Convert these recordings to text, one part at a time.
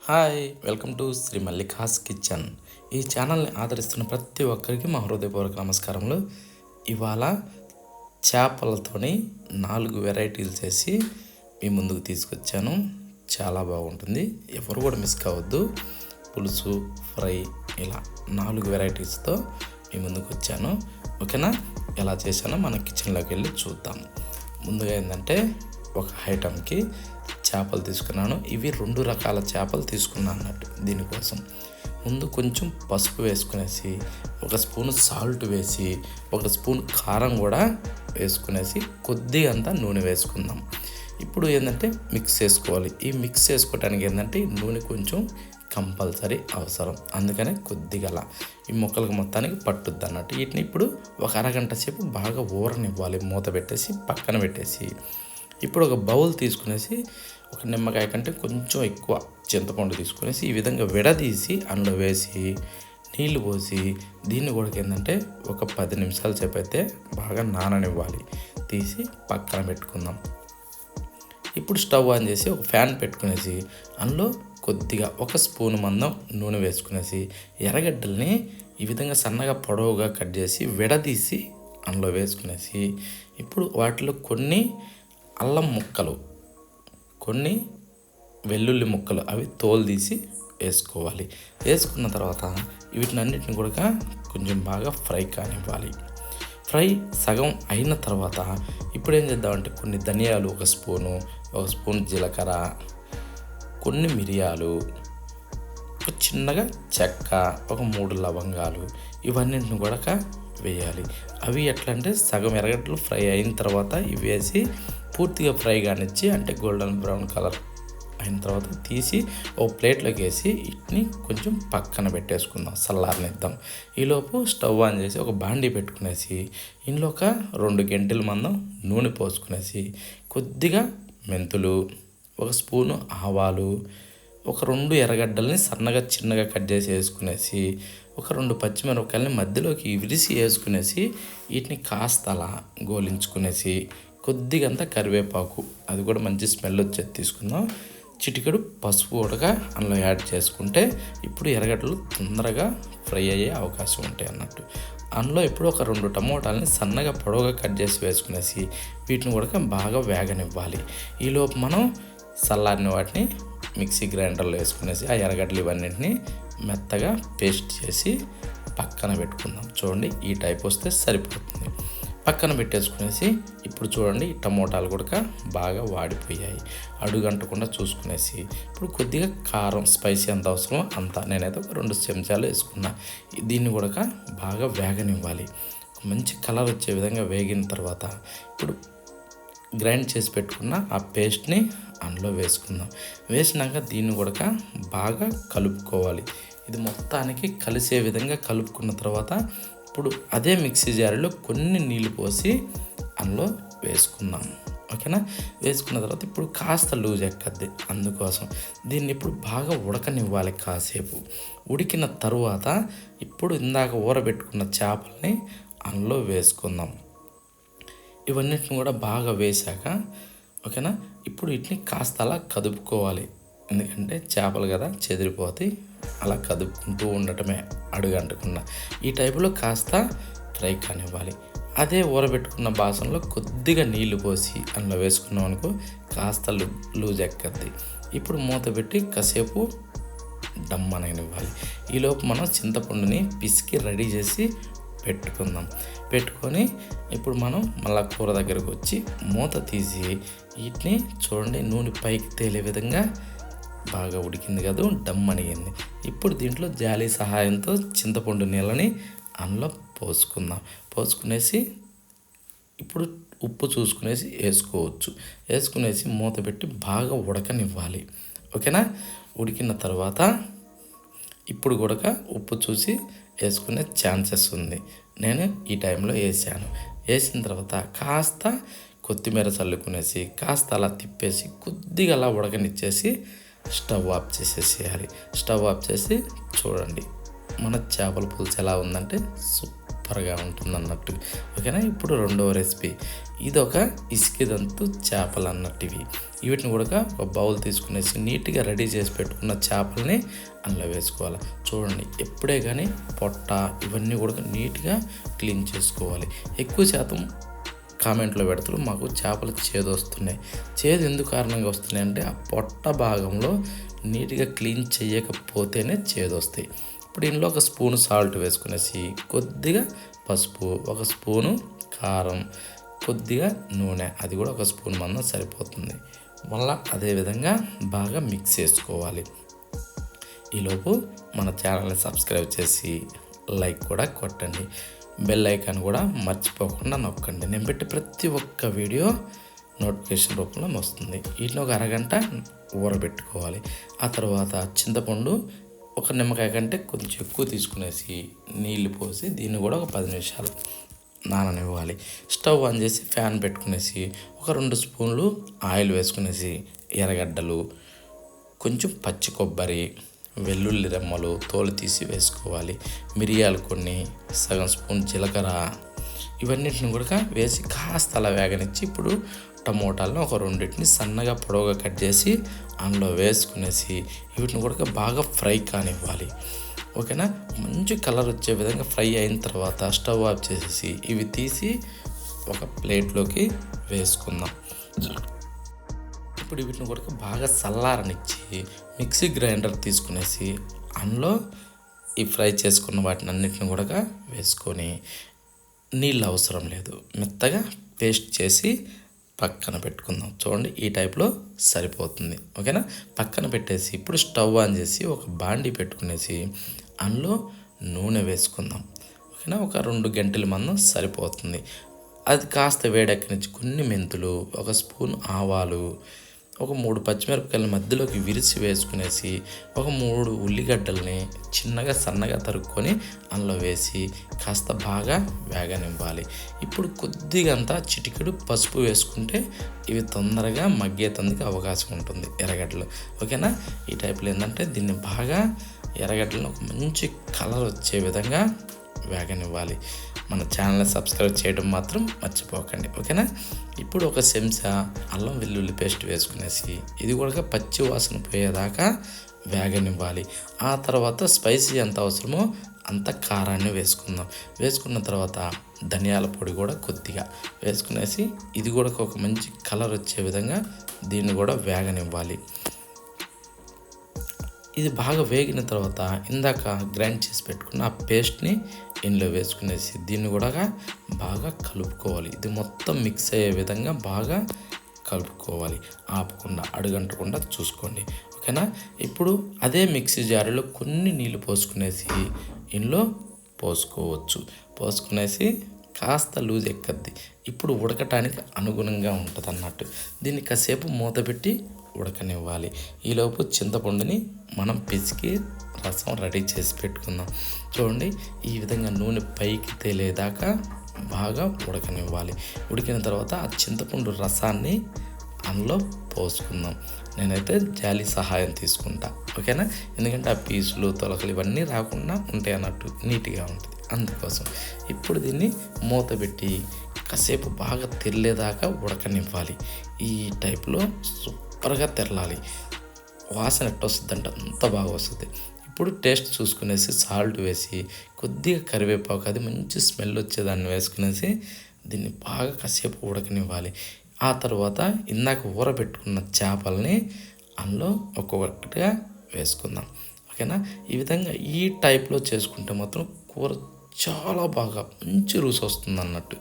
Hi, welcome to Shri Mallika's kitchen. ఈ ఛానల్ని ఆదరిస్తున్న ప్రతి ఒక్కరికి మా హృదయపూర్వక నమస్కారములు. ఇవాళ చేపలతోని 4 వెరైటీలు చేసి మీ ముందుకు తీసుకొచ్చాను. చాలా బాగుంటుంది, ఎవరు కూడా మిస్ కావద్దు. పులుసు, ఫ్రై, ఇలా 4 వెరైటీస్తో మీ ముందుకు వచ్చాను. ఓకేనా? ఎలా చేశానో మన కిచెన్లోకి వెళ్ళి చూద్దాం. ముందుగా ఏంటంటే ఒక ఐటమ్కి చేపలు తీసుకున్నాను. ఇవి 2 రకాల చేపలు తీసుకున్నాను అన్నట్టు. దీనికోసం ముందు కొంచెం పసుపు వేసుకునేసి, 1 స్పూన్ సాల్ట్ వేసి, 1 స్పూన్ కారం కూడా వేసుకునేసి, కొద్దిగా అంతా నూనె వేసుకుందాం. ఇప్పుడు ఏంటంటే మిక్స్ చేసుకోవాలి. ఈ మిక్స్ చేసుకోవడానికి ఏంటంటే నూనె కొంచెం కంపల్సరీ అవసరం. అందుకనే కొద్దిగా ఈ ముక్కలకు మొత్తానికి పట్టుద్ది అన్నట్టు. వీటిని ఇప్పుడు ఒక అరగంట సేపు బాగా ఊరనివ్వాలి. మూత పెట్టేసి పక్కన పెట్టేసి, ఇప్పుడు ఒక బౌల్ తీసుకునేసి, ఒక నిమ్మకాయ కంటే కొంచెం ఎక్కువ చింతపండు తీసుకునేసి ఈ విధంగా విడదీసి అందులో వేసి నీళ్లు పోసి, దీన్ని కూడా ఏంటంటే ఒక 10 నిమిషాల సేపు అయితే బాగా నాననివ్వాలి. తీసి పక్కన పెట్టుకుందాం. ఇప్పుడు స్టవ్ ఆన్ చేసి ఒక ఫ్యాన్ పెట్టుకునేసి అందులో కొద్దిగా 1 స్పూన్ మందం నూనె వేసుకునేసి, ఎర్రగడ్డల్ని ఈ విధంగా సన్నగా పొడవుగా కట్ చేసి విడదీసి అందులో వేసుకునేసి, ఇప్పుడు వాటిలో కొన్ని అల్లం ముక్కలు, కొన్ని వెల్లుల్లి ముక్కలు, అవి తోలు తీసి వేసుకోవాలి. వేసుకున్న తర్వాత వీటినన్నిటిని కూడా కొంచెం బాగా ఫ్రై కానివ్వాలి. ఫ్రై సగం అయిన తర్వాత ఇప్పుడు ఏం చేద్దామంటే కొన్ని ధనియాలు 1 స్పూను, 1 స్పూన్ జీలకర్ర, కొన్ని మిరియాలు, ఒక చిన్నగా చెక్క, ఒక 3 లవంగాలు, ఇవన్నింటిని కూడా వేయాలి. అవి ఎట్లా అంటే సగం ఎర్రగడ్డలు ఫ్రై అయిన తర్వాత ఇవి వేసి పూర్తిగా ఫ్రై కానిచ్చి, అంటే గోల్డెన్ బ్రౌన్ కలర్ అయిన తర్వాత తీసి ఓ ప్లేట్లోకి వేసి వీటిని కొంచెం పక్కన పెట్టేసుకుందాం, చల్లారనిద్దాం. ఈలోపు స్టవ్ ఆన్ చేసి ఒక బాండీ పెట్టుకునేసి ఇందులో ఒక 2 గంటల మందం నూనె పోసుకునేసి, కొద్దిగా మెంతులు, 1 స్పూను ఆవాలు, ఒక 2 ఎర్రగడ్డల్ని సన్నగా చిన్నగా కట్ చేసి వేసుకునేసి, ఒక 2 పచ్చిమిరపకాయలని మధ్యలోకి విరిసి వేసుకునేసి వీటిని కాస్త అలా గోలించుకునేసి, కొద్దిగంత కరివేపాకు, అది కూడా మంచి స్మెల్ వచ్చేది తీసుకుందాం. చిటికెడు పసుపు కూడా అందులో యాడ్ చేసుకుంటే ఇప్పుడు ఎర్రగడ్డలు తొందరగా ఫ్రై అయ్యే అవకాశం ఉంటాయి అన్నట్టు. అందులో ఇప్పుడు ఒక 2 టమోటాలని సన్నగా పొడవుగా కట్ చేసి వేసుకునేసి వీటిని కూడా బాగా వేగనివ్వాలి. ఈలోపు మనం చల్లారిన వాటిని మిక్సీ గ్రైండర్లో వేసుకునేసి ఆ ఎర్రగడ్డలు ఇవన్నింటినీ మెత్తగా పేస్ట్ చేసి పక్కన పెట్టుకుందాం. చూడండి, ఈ టైప్ వస్తే సరిపోతుంది. పక్కన పెట్టేసుకునేసి ఇప్పుడు చూడండి, టమోటాలు కూడా బాగా వాడిపోయాయి. అడుగంటకుండా చూసుకునేసి ఇప్పుడు కొద్దిగా కారం, స్పైసీ ఎంత అవసరమో అంత, నేనైతే ఒక 2 చెంచాలు వేసుకున్నా. దీన్ని కూడా బాగా వేగనివ్వాలి. మంచి కలర్ వచ్చే విధంగా వేగిన తర్వాత ఇప్పుడు గ్రైండ్ చేసి పెట్టుకున్న ఆ పేస్ట్ని అందులో వేసుకుందాం. వేసినాక దీన్ని కూడా బాగా కలుపుకోవాలి. ఇది మొత్తానికి కలిసే విధంగా కలుపుకున్న తర్వాత ఇప్పుడు అదే మిక్సీ జార్లో కొన్ని నీళ్ళు పోసి అందులో వేసుకుందాం. ఓకేనా? వేసుకున్న తర్వాత ఇప్పుడు కాస్త లూజ్ ఎక్కద్ది, అందుకోసం దీన్ని ఇప్పుడు బాగా ఉడకనివ్వాలి. కాసేపు ఉడికిన తరువాత ఇప్పుడు ఇందాక ఊరబెట్టుకున్న చేపల్ని అందులో వేసుకుందాం. ఇవన్నిటిని కూడా బాగా వేశాక, ఓకేనా, ఇప్పుడు వీటిని కాస్త అలా కదుపుకోవాలి. ఎందుకంటే చేపలు కదా చెదిరిపోతాయి, అలా కదుపుకుంటూ ఉండటమే అడుగంటకుండా. ఈ టైపులో కాస్త ఫ్రై కానివ్వాలి. అదే ఊరబెట్టుకున్న బాసనలో కొద్దిగా నీళ్లు పోసి అందులో వేసుకున్నాం అనుకో కాస్త లూజ్ ఎక్కద్ది. ఇప్పుడు మూత పెట్టి కాసేపు దమ్ అననివ్వాలి. ఈలోపు మనం చింతపండుని పిసికి రెడీ చేసి పెట్టుకుందాం. పెట్టుకొని ఇప్పుడు మనం మళ్ళీ కూర దగ్గరకు వచ్చి మూత తీసి వీటిని చూడండి, నూనె పైకి తేలే విధంగా బాగా ఉడికింది కదా, దమ్ అనిగింది. ఇప్పుడు దీంట్లో జాలి సహాయంతో చింతపండు నీళ్ళని అందులో పోసుకుందాం. పోసుకునేసి ఇప్పుడు ఉప్పు చూసుకునేసి వేసుకోవచ్చు. వేసుకునేసి మూత పెట్టి బాగా ఉడకనివ్వాలి. ఓకేనా? ఉడికిన తర్వాత ఇప్పుడు కూడా ఉప్పు చూసి వేసుకునే ఛాన్సెస్ ఉంది. నేను ఈ టైంలో వేసాను. వేసిన తర్వాత కాస్త కొత్తిమీర చల్లుకునేసి కాస్త అలా తిప్పేసి కొద్దిగా అలా ఉడకనిచ్చేసి స్టవ్ ఆఫ్ చేసేసేయాలి. స్టవ్ ఆఫ్ చేసి చూడండి, మన చేపల పులుసు ఎలా ఉందంటే సూపర్ సూపర్గా ఉంటుంది అన్నట్టు. ఓకేనా. ఇప్పుడు రెండవ రెసిపీ, ఇదొక ఇసుకిదంతు చేపలు అన్నట్టు. వీటిని కూడా ఒక బౌల్ తీసుకునేసి నీట్గా రెడీ చేసి పెట్టుకున్న చేపల్ని అందులో వేసుకోవాలి. చూడండి, ఎప్పుడే కానీ పొట్ట ఇవన్నీ కూడా నీట్గా క్లీన్ చేసుకోవాలి. ఎక్కువ శాతం కామెంట్లో పెడతారు మాకు చేపలు చేదు వస్తున్నాయి. చేదు ఎందుకు కారణంగా వస్తున్నాయి అంటే ఆ పొట్ట భాగంలో నీట్గా క్లీన్ చేయకపోతేనే చేదు వస్తాయి. ఇప్పుడు ఇందులో ఒక స్పూను సాల్ట్ వేసుకునేసి, కొద్దిగా పసుపు, ఒక స్పూను కారం, కొద్దిగా నూనె, అది కూడా ఒక స్పూన్ మందం సరిపోతుంది. మళ్ళీ అదేవిధంగా బాగా మిక్స్ చేసుకోవాలి. ఈలోపు మన ఛానల్ని సబ్స్క్రైబ్ చేసి లైక్ కూడా కొట్టండి. బెల్ ఐకాన్ కూడా మర్చిపోకుండా నొక్కండి. నేను పెట్టి ప్రతి ఒక్క వీడియో నోటిఫికేషన్ రూపంలో వస్తుంది. వీటిని ఒక అరగంట ఊరబెట్టుకోవాలి. ఆ తర్వాత చింతపండు ఒక నిమ్మకాయ కంటే కొంచెం ఎక్కువ తీసుకునేసి నీళ్లు పోసి దీన్ని కూడా ఒక 10 నిమిషాలు నాననివ్వాలి. స్టవ్ ఆన్ చేసి ఫ్యాన్ పెట్టుకునేసి ఒక 2 స్పూన్లు ఆయిల్ వేసుకునేసి ఎర్రగడ్డలు, కొంచెం పచ్చి కొబ్బరి, వెల్లుల్లి రెమ్మలు తోలు తీసి వేసుకోవాలి. మిరియాలు కొన్ని, సగం స్పూన్ జీలకర్ర, ఇవన్నిటిని కూడా వేసి కాస్త అలా వేగనిచ్చి ఇప్పుడు టమోటాలను ఒక 2 సన్నగా పొడవుగా కట్ చేసి అందులో వేసుకునేసి వీటిని కూడా బాగా ఫ్రై కానివ్వాలి. ఓకేనా. మంచి కలర్ వచ్చే విధంగా ఫ్రై అయిన తర్వాత స్టవ్ ఆఫ్ చేసేసి ఇవి తీసి ఒక ప్లేట్లోకి వేసుకుందాం. ఇప్పుడు వీటిని కూడా బాగా చల్లారనిచ్చి మిక్సీ గ్రైండర్ తీసుకునేసి అందులో ఈ ఫ్రై చేసుకున్న వాటిని అన్నిటిని కూడా వేసుకొని, నీళ్ళు అవసరం లేదు, మెత్తగా పేస్ట్ చేసి పక్కన పెట్టుకుందాం. చూడండి, ఈ టైప్లో సరిపోతుంది. ఓకేనా. పక్కన పెట్టేసి ఇప్పుడు స్టవ్ ఆన్ చేసి ఒక బాండీ పెట్టుకునేసి అందులో నూనె వేసుకుందాం. ఓకేనా. ఒక 2 గంటల మందం సరిపోతుంది. అది కాస్త వేడెక్కనిచ్చి కొన్ని మెంతులు, ఒక స్పూన్ ఆవాలు, ఒక 3 పచ్చిమిరపకాయల మధ్యలోకి విరిచి వేసుకునేసి ఒక 3 ఉల్లిగడ్డల్ని చిన్నగా సన్నగా తరుక్కొని అందులో వేసి కాస్త బాగా వేగనివ్వాలి. ఇప్పుడు కొద్దిగా అంతా చిటికెడు పసుపు వేసుకుంటే ఇవి తొందరగా మగ్గేతందుకు అవకాశం ఉంటుంది ఎర్రగడ్డలు. ఓకేనా. ఈ టైప్లో ఏంటంటే దీన్ని బాగా ఎర్రగడ్డలను ఒక మంచి కలర్ వచ్చే విధంగా వేగనివ్వాలి. మన ఛానల్ని సబ్స్క్రైబ్ చేయడం మాత్రం మర్చిపోకండి. ఓకేనా. ఇప్పుడు ఒక చెంచా అల్లం వెల్లుల్లి పేస్ట్ వేసుకునేసి ఇది కూడా పచ్చి వాసన పోయేదాకా వేగనివ్వాలి. ఆ తర్వాత స్పైసీ ఎంత అవసరమో అంత కారాన్ని వేసుకుందాం. వేసుకున్న తర్వాత ధనియాల పొడి కూడా కొద్దిగా వేసుకునేసి ఇది కూడా ఒక మంచి కలర్ వచ్చే విధంగా దీన్ని కూడా వేగనివ్వాలి. ఇది బాగా వేగిన తర్వాత ఇందాక గ్రైండ్ చేసి పెట్టుకున్న ఆ పేస్ట్ని ఇందులో వేసుకునేసి దీన్ని కూడా బాగా కలుపుకోవాలి. ఇది మొత్తం మిక్స్ అయ్యే విధంగా బాగా కలుపుకోవాలి. ఆపకుండా అడుగంటకుండా చూసుకోండి. ఓకేనా. ఇప్పుడు అదే మిక్సీ జారులో కొన్ని నీళ్ళు పోసుకునేసి ఇందులో పోసుకునేసి కాస్త లూజ్ ఎక్కద్ది. ఇప్పుడు ఉడకటానికి అనుగుణంగా ఉంటుంది అన్నట్టు. దీన్ని కాసేపు మూత పెట్టి ఉడకనివ్వాలి. ఈలోపు చింతపండుని మనం పిసికి రసం రెడీ చేసి పెట్టుకుందాం. చూడండి, ఈ విధంగా నూనె పైకి తేలేదాకా బాగా ఉడకనివ్వాలి. ఉడికిన తర్వాత ఆ చింతపండు రసాన్ని అందులో పోసుకుందాం. నేనైతే జాలి సహాయం తీసుకుంటా. ఓకేనా. ఎందుకంటే ఆ పీసులు తొలకలు ఇవన్నీ రాకుండా ఉంటాయి అన్నట్టు, నీట్గా ఉంటుంది. అందుకోసం ఇప్పుడు దీన్ని మూత పెట్టి కాసేపు బాగా తెరలేదాకా ఉడకనివ్వాలి. ఈ టైప్లో సూపర్గా తెరలాలి. వాసన ఎట్ట వస్తుందంటే అంత బాగా వస్తుంది. ఇప్పుడు టేస్ట్ చూసుకునేసి సాల్ట్ వేసి కొద్దిగా కరివేపాకు, అది మంచి స్మెల్ వచ్చేదాన్ని వేసుకునేసి దీన్ని బాగా కాసేపు ఉడకనివ్వాలి. ఆ తర్వాత ఇందాక ఊరబెట్టుకున్న చేపల్ని అందులో ఒక్కొక్కటిగా వేసుకుందాం. ఓకేనా. ఈ విధంగా ఈ టైప్లో చేసుకుంటే మాత్రం కూర చాలా బాగా మంచి రుచి వస్తుంది అన్నట్టు.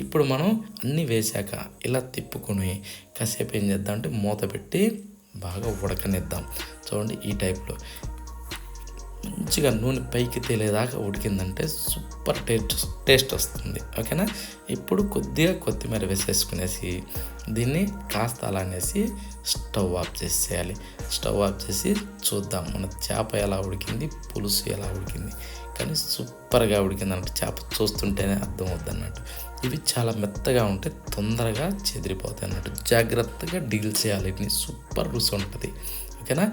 ఇప్పుడు మనం అన్నీ వేసాక ఇలా తిప్పుకొని కాసేపు ఏం చేద్దాం అంటే మూత పెట్టి బాగా ఉడకనిద్దాం. చూడండి, ఈ టైప్లో మంచిగా నూనె పైకి తేలేదాకా ఉడికిందంటే సూపర్ టేస్ట్ వస్తుంది. ఓకేనా. ఇప్పుడు కొద్దిగా కొత్తిమీర వేసేసుకునేసి దీన్ని కాస్త అలా అనేసి స్టవ్ ఆఫ్ చేసేయాలి. స్టవ్ ఆఫ్ చేసి చూద్దాం మన చేప ఎలా ఉడికింది, పులుసు ఎలా ఉడికింది. కానీ సూపర్గా ఉడికింది అన్నట్టు, చేప చూస్తుంటేనే అర్థం అవుద్ది అన్నట్టు. ఇవి చాలా మెత్తగా ఉంటే తొందరగా చెదిరిపోతాయి అన్నట్టు. జాగ్రత్తగా డీల్ చేయాలి. వీటిని సూపర్ రుచి ఉంటుంది. ఓకేనా.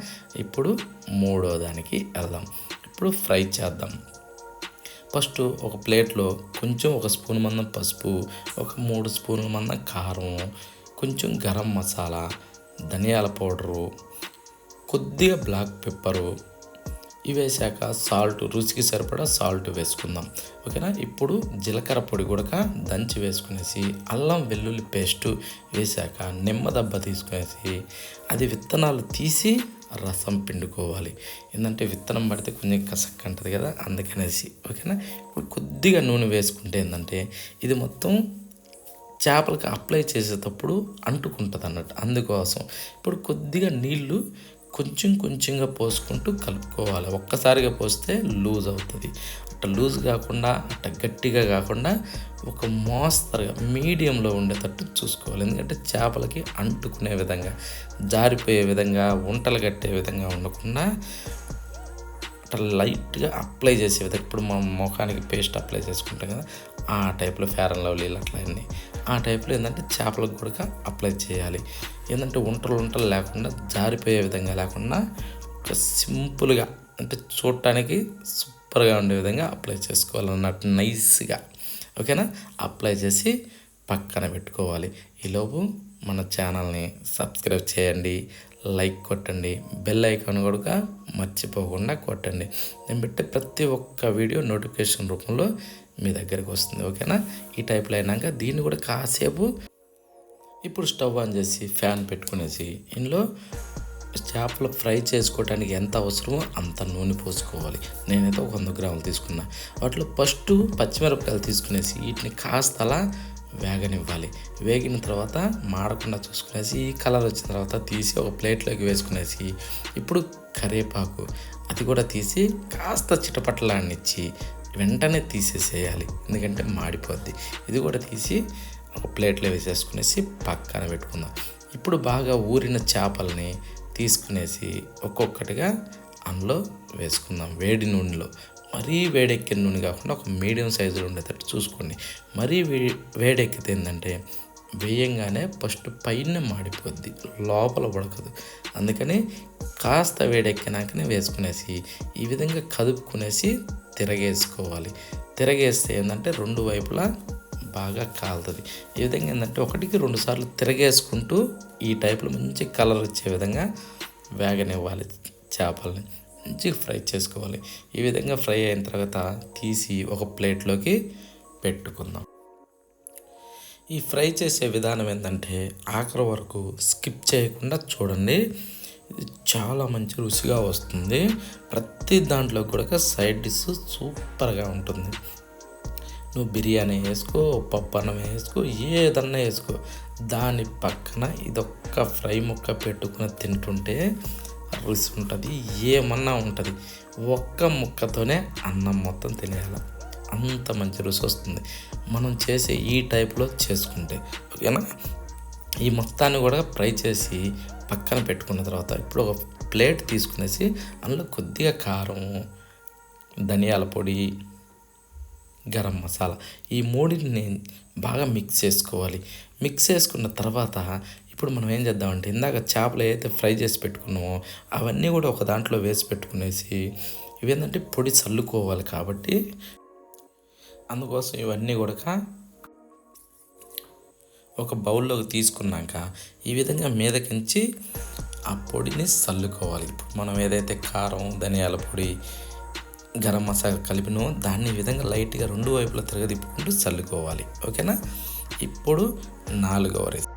ఇప్పుడు మూడో దానికి వెళ్దాం. ఇప్పుడు ఫ్రై చేద్దాం. ఫస్ట్ ఒక ప్లేట్లో కొంచెం ఒక స్పూన్ మందం పసుపు, ఒక 3 స్పూన్ల మందం కారం, కొంచెం గరం మసాలా, ధనియాల పౌడరు, కొద్దిగా బ్లాక్ పెప్పరు, ఇవి వేసాక సాల్ట్, రుచికి సరిపడా సాల్ట్ వేసుకుందాం. ఓకేనా. ఇప్పుడు జీలకర్ర పొడి కూడా దంచి వేసుకునేసి, అల్లం వెల్లుల్లి పేస్ట్ వేసాక నిమ్మదబ్బ తీసుకునేసి, అది విత్తనాలు తీసి రసం పిండుకోవాలి. ఏంటంటే విత్తనం పడితే కొంచెం కసక్ అంటుంది కదా, అందుకనేసి. ఓకేనా. ఇప్పుడు కొద్దిగా నూనె వేసుకుంటే ఏంటంటే ఇది మొత్తం చేపలకి అప్లై చేసేటప్పుడు అంటుకుంటుంది అన్నట్టు, అందుకోసం ఇప్పుడు కొద్దిగా నీళ్ళు కొంచెం కొంచెంగా పోసుకుంటూ కలుపుకోవాలి. ఒక్కసారిగా పోస్తే లూజ్ అవుతుంది. అట్ట లూజ్ కాకుండా అట్ట గట్టిగా కాకుండా ఒక మోస్తరుగా మీడియంలో ఉండేటట్టు చూసుకోవాలి. ఎందుకంటే చేపలకి అంటుకునే విధంగా, జారిపోయే విధంగా, వంటలు కట్టే విధంగా ఉండకుండా అట్లా లైట్గా అప్లై చేసే విధంగా, ఇప్పుడు మనం ముఖానికి పేస్ట్ అప్లై చేసుకుంటాం కదా, ఆ టైప్లో ఫెయిర్ అండ్ లవ్లీలు అట్లా అన్నీ ఆ టైప్లో ఏంటంటే చేపలకు కూడా అప్లై చేయాలి. ఏంటంటే వంటలు లేకుండా, జారిపోయే విధంగా లేకుండా ఒక సింపుల్గా, అంటే చూడటానికి సూపర్గా ఉండే విధంగా అప్లై చేసుకోవాలన్నట్టు నైస్గా. ఓకేనా. అప్లై చేసి పక్కన పెట్టుకోవాలి. ఈలోపు మన ఛానల్ని సబ్స్క్రైబ్ చేయండి, లైక్ కొట్టండి, బెల్ ఐకాన్ కూడా మర్చిపోకుండా కొట్టండి. నేను పెట్టే ప్రతి ఒక్క వీడియో నోటిఫికేషన్ రూపంలో మీ దగ్గరికి వస్తుంది. ఓకేనా. ఈ టైప్లో అయినాక దీన్ని కూడా కాసేపు ఇప్పుడు స్టవ్ ఆన్ చేసి ఫ్యాన్ పెట్టుకునేసి, ఇందులో చేపలు ఫ్రై చేసుకోవడానికి ఎంత అవసరమో అంత నూనె పోసుకోవాలి. నేనైతే 100 గ్రాములు తీసుకున్నా. వాటిలో ఫస్ట్ పచ్చిమిరపకాయలు తీసుకునేసి వీటిని కాస్త అలా వేగనివ్వాలి. వేగిన తర్వాత మాడకుండా చూసుకునేసి, ఈ కలర్ వచ్చిన తర్వాత తీసి ఒక ప్లేట్లోకి వేసుకునేసి, ఇప్పుడు కరివేపాకు అది కూడా తీసి కాస్త చిటపటలాన్నిచ్చి వెంటనే తీసేసేయాలి, ఎందుకంటే మాడిపోద్ది. ఇది కూడా తీసి ఒక ప్లేట్లో వేసేసుకునేసి పక్కన పెట్టుకుందాం. ఇప్పుడు బాగా ఊరిన చేపల్ని తీసుకునేసి ఒక్కొక్కటిగా అందులో వేసుకుందాం. వేడి నూనెలో, మరీ వేడెక్కిన నూనె కాకుండా ఒక మీడియం సైజులో ఉండేటట్టు చూసుకోండి. మరీ వేడెక్కితే ఏంటంటే వేయంగానే ఫస్ట్ పైన మాడిపోద్ది, లోపల ఉడకదు. అందుకని కాస్త వేడెక్కినాకనే వేసుకునేసి ఈ విధంగా కదుపుకునేసి తిరగేసుకోవాలి. తిరగేస్తే ఏంటంటే 2 వైపులా బాగా కాలుతుంది. ఈ విధంగా ఏంటంటే 1కి 2 సార్లు తిరగేసుకుంటూ ఈ టైప్లో మంచి కలర్ వచ్చే విధంగా వేగనివ్వాలి. చేపల్ని మంచిగా ఫ్రై చేసుకోవాలి. ఈ విధంగా ఫ్రై అయిన తర్వాత తీసి ఒక ప్లేట్లోకి పెట్టుకుందాం. ఈ ఫ్రై చేసే విధానం ఏంటంటే ఆఖరి వరకు స్కిప్ చేయకుండా చూడండి. ఇది చాలా మంచి రుచిగా వస్తుంది. ప్రతి దాంట్లో కూడా సైడ్ డిష్ సూపర్గా ఉంటుంది. నువ్వు బిర్యానీ వేసుకో, పప్పు అన్నం వేసుకో, ఏదన్నా వేసుకో, దాని పక్కన ఇదొక్క ఫ్రై ముక్క పెట్టుకుని తింటుంటే రుచి ఉంటుంది, ఏమన్నా ఉంటుంది. ఒక్క ముక్కతోనే అన్నం మొత్తం తినేయాలి, అంత మంచి రుచి వస్తుంది మనం చేసే ఈ టైప్లో చేసుకుంటే. ఓకేనా. ఈ మొత్తాన్ని కూడా ఫ్రై చేసి పక్కన పెట్టుకున్న తర్వాత ఇప్పుడు ఒక ప్లేట్ తీసుకునేసి అందులో కొద్దిగా కారం, ధనియాల పొడి, గరం మసాలా, ఈ మూడింటిని బాగా మిక్స్ చేసుకోవాలి. మిక్స్ చేసుకున్న తర్వాత ఇప్పుడు మనం ఏం చేద్దామంటే ఇందాక చేపలు ఏదైతే ఫ్రై చేసి పెట్టుకున్నామో అవన్నీ కూడా ఒక దాంట్లో వేసి పెట్టుకునేసి, ఇవేంటంటే పొడి చల్లుకోవాలి కాబట్టి అందుకోసం ఇవన్నీ కూడా ఒక బౌల్లోకి తీసుకున్నాక ఈ విధంగా మీదకించి ఆ పొడిని చల్లుకోవాలి. ఇప్పుడు మనం ఏదైతే కారం, ధనియాల పొడి, గరం మసాలా కలిపినో దాన్ని ఈ విధంగా లైట్గా 2 వైపులా తిరగదిప్పుకుంటూ చల్లుకోవాలి. ఓకేనా. ఇప్పుడు 4వ రెసిపీ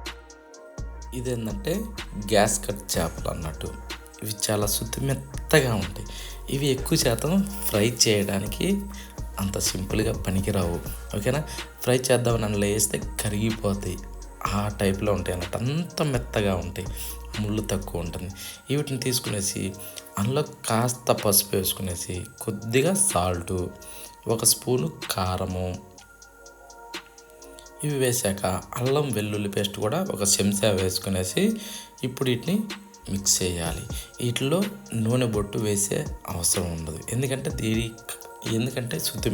ఇదేంటంటే గ్యాస్ కట్ చేపలు అన్నట్టు. ఇవి చాలా మెత్తగా ఉంటాయి. ఇవి ఎక్కువ శాతం ఫ్రై చేయడానికి అంత సింపుల్గా పనికిరావు. ఓకేనా. ఫ్రై చేద్దామని అందులో వేస్తే కరిగిపోతాయి, ఆ టైప్లో ఉంటాయి అన్నట్టు. అంత మెత్తగా ఉంటాయి, ముళ్ళు తక్కువ ఉంటుంది. వీటిని తీసుకునేసి అందులో కాస్త పసుపు వేసుకునేసి, కొద్దిగా సాల్టు, 1 స్పూను కారము, ఇవి వేసాక అల్లం వెల్లుల్లి పేస్ట్ కూడా 1 చెంచా వేసుకునేసి ఇప్పుడు వీటిని మిక్స్ చేయాలి. వీటిలో నూనె బొట్టు వేసే అవసరం ఉండదు, ఎందుకంటే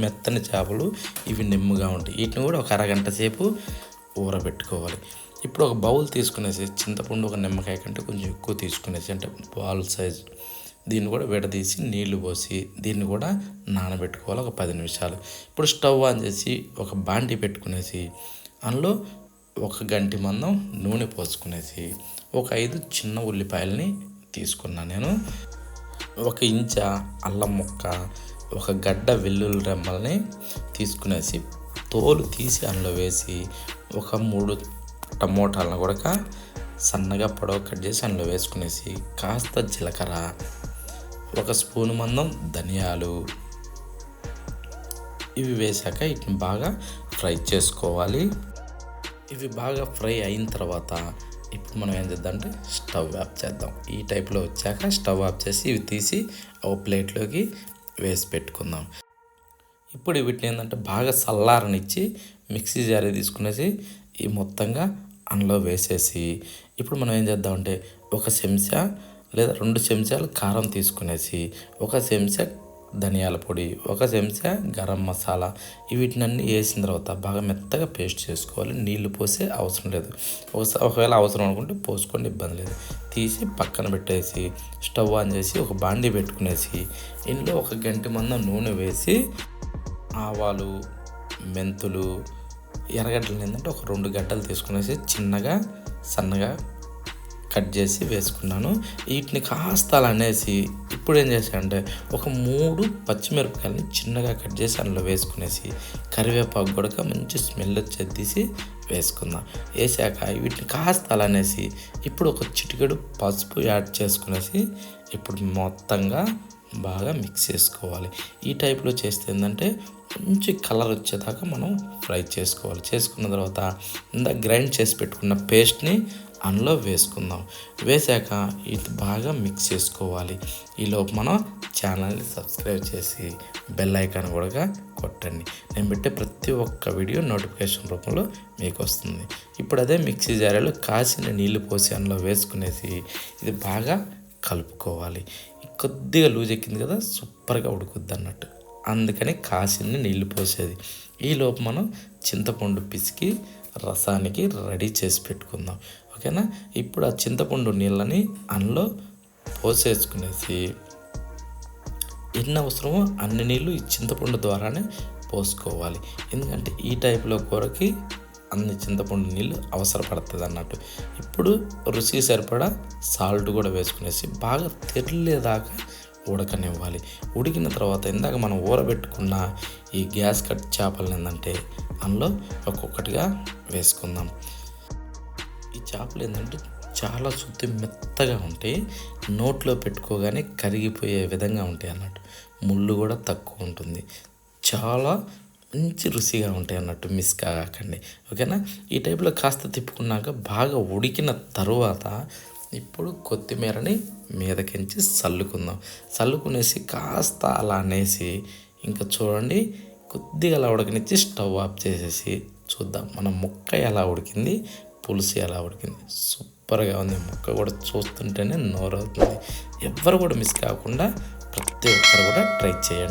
మెత్తని చేపలు ఇవి నెమ్ముగా ఉంటాయి. వీటిని కూడా ఒక అరగంట సేపు ఊరబెట్టుకోవాలి. ఇప్పుడు ఒక బౌల్ తీసుకునేసి చింతపండు, 1 నిమ్మకాయ కంటే కొంచెం ఎక్కువ తీసుకునేసి, అంటే బాల్ సైజు దీన్ని కూడా విడదీసి నీళ్లు పోసి దీన్ని కూడా నానబెట్టుకోవాలి ఒక 10 నిమిషాలు. ఇప్పుడు స్టవ్ ఆన్ చేసి ఒక బాండీ పెట్టుకునేసి అందులో ఒక గంటి మందం నూనె పోసుకునేసి ఒక 5 చిన్న ఉల్లిపాయలని తీసుకున్నాను నేను. 1 ఇంచ అల్లం ముక్క, ఒక గడ్డ వెల్లుల్లి రెమ్మల్ని తీసుకునేసి తోలు తీసి అందులో వేసి ఒక 3 టమోటాలను కూడా సన్నగా పొడవు కట్ చేసి అందులో వేసుకునేసి కాస్త జీలకర్ర, 1 స్పూను మందం ధనియాలు ఇవి వేసాక వీటిని బాగా ఫ్రై చేసుకోవాలి. ఇవి బాగా ఫ్రై అయిన తర్వాత ఇప్పుడు మనం ఏం చేద్దామంటే స్టవ్ ఆఫ్ చేద్దాం. ఈ టైప్లో వచ్చాక స్టవ్ ఆఫ్ చేసి ఇవి తీసి ఒక ప్లేట్లోకి వేసి పెట్టుకుందాం. ఇప్పుడు వీటిని ఏంటంటే బాగా చల్లారనిచ్చి మిక్సీ జార్ తీసుకునేసి ఈ మొత్తంగా అందులో వేసేసి ఇప్పుడు మనం ఏం చేద్దామంటే 1 చెంచా లేదా 2 చెంచాలు కారం తీసుకునేసి 1 చెంచా ధనియాల పొడి, 1 చెంచా గరం మసాలా వీటినన్నీ వేసిన తర్వాత బాగా మెత్తగా పేస్ట్ చేసుకోవాలి. నీళ్లు పోసే అవసరం లేదు. ఒకవేళ అవసరం అనుకుంటే పోసుకోండి, ఇబ్బంది లేదు. తీసి పక్కన పెట్టేసి స్టవ్ ఆన్ చేసి ఒక బాండీ పెట్టుకునేసి ఇందులో 1 గంటి మందం నూనె వేసి ఆవాలు, మెంతులు, ఎర్రగడ్డలు ఏంటంటే ఒక 2 గడ్డలు తీసుకునేసి చిన్నగా సన్నగా కట్ చేసి వేసుకున్నాను. వీటిని కాస్త అలా అనేసి ఇప్పుడు ఏం చేశానంటే ఒక 3 పచ్చిమిరపకాయలని చిన్నగా కట్ చేసి అందులో వేసుకునేసి కరివేపాకు కూడా మంచి స్మెల్ వచ్చేది తీసి వేసుకుందాం. వేసాక వీటిని కాస్త అలా అనేసి ఇప్పుడు ఒక చిటికెడు పసుపు యాడ్ చేసుకునేసి ఇప్పుడు మొత్తంగా బాగా మిక్స్ చేసుకోవాలి. ఈ టైప్లో చేస్తే ఏంటంటే మంచి కలర్ వచ్చేదాకా మనం ఫ్రై చేసుకోవాలి. చేసుకున్న తర్వాత ఇందాక గ్రైండ్ చేసి పెట్టుకున్న పేస్ట్ని అందులో వేసుకుందాం. వేసాక ఇది బాగా మిక్స్ చేసుకోవాలి. ఈలోపు మనం ఛానల్ని సబ్స్క్రైబ్ చేసి బెల్ ఐకాన్ కూడా కొట్టండి. నేను పెట్టే ప్రతి ఒక్క వీడియో నోటిఫికేషన్ రూపంలో మీకు వస్తుంది. ఇప్పుడు అదే మిక్సీ జారీలో కాసిన నీళ్లు పోసి అందులో వేసుకునేసి ఇది బాగా కలుపుకోవాలి. కొద్దిగా లూజ్ ఎక్కింది కదా, సూపర్గా ఉడుకుద్ది అన్నట్టు, అందుకని కాసిన్ని నీళ్లు పోసేది. ఈలోపు మనం చింతపండు పిసికి రసానికి రెడీ చేసి పెట్టుకుందాం. ఓకేనా. ఇప్పుడు ఆ చింతపండు నీళ్ళని అందులో పోసేసుకునేసి ఎన్ని అవసరమో అన్ని నీళ్ళు ఈ చింతపండు ద్వారానే పోసుకోవాలి. ఎందుకంటే ఈ టైప్లో కూరకి అన్ని చింతపండు నీళ్ళు అవసరపడుతుంది అన్నట్టు. ఇప్పుడు రుచికి సరిపడా సాల్ట్ కూడా వేసుకునేసి బాగా తెరలేదాకా ఉడకనివ్వాలి. ఉడికిన తర్వాత ఇందాక మనం ఊరబెట్టుకున్న ఈ గ్యాస్ కట్ చేపలు ఏంటంటే అందులో ఒక్కొక్కటిగా వేసుకుందాం. ఈ చేపలు ఏంటంటే చాలా శుద్ధి మెత్తగా ఉంటాయి, నోట్లో పెట్టుకోగానే కరిగిపోయే విధంగా ఉంటాయి అన్నట్టు. ముళ్ళు కూడా తక్కువ ఉంటుంది, చాలా మంచి రుచిగా ఉంటాయి అన్నట్టు. మిస్ కాకండి. ఓకేనా. ఈ టైప్లో కాస్త తిప్పుకున్నాక బాగా ఉడికిన తరువాత ఇప్పుడు కొత్తిమీరని మీదకించి చల్లుకునేసి కాస్త అలా అనేసి ఇంకా చూడండి కొద్దిగా అలా ఉడకనిచ్చి స్టవ్ ఆఫ్ చేసేసి చూద్దాం మన ముక్క ఎలా ఉడికింది, పులుసు ఎలా ఉడికింది. సూపర్గా ఉంది. ముక్క కూడా చూస్తుంటేనే నోరవుతుంది. ఎవ్వరు కూడా మిస్ కాకుండా ప్రతి ఒక్కరు కూడా ట్రై చేయండి.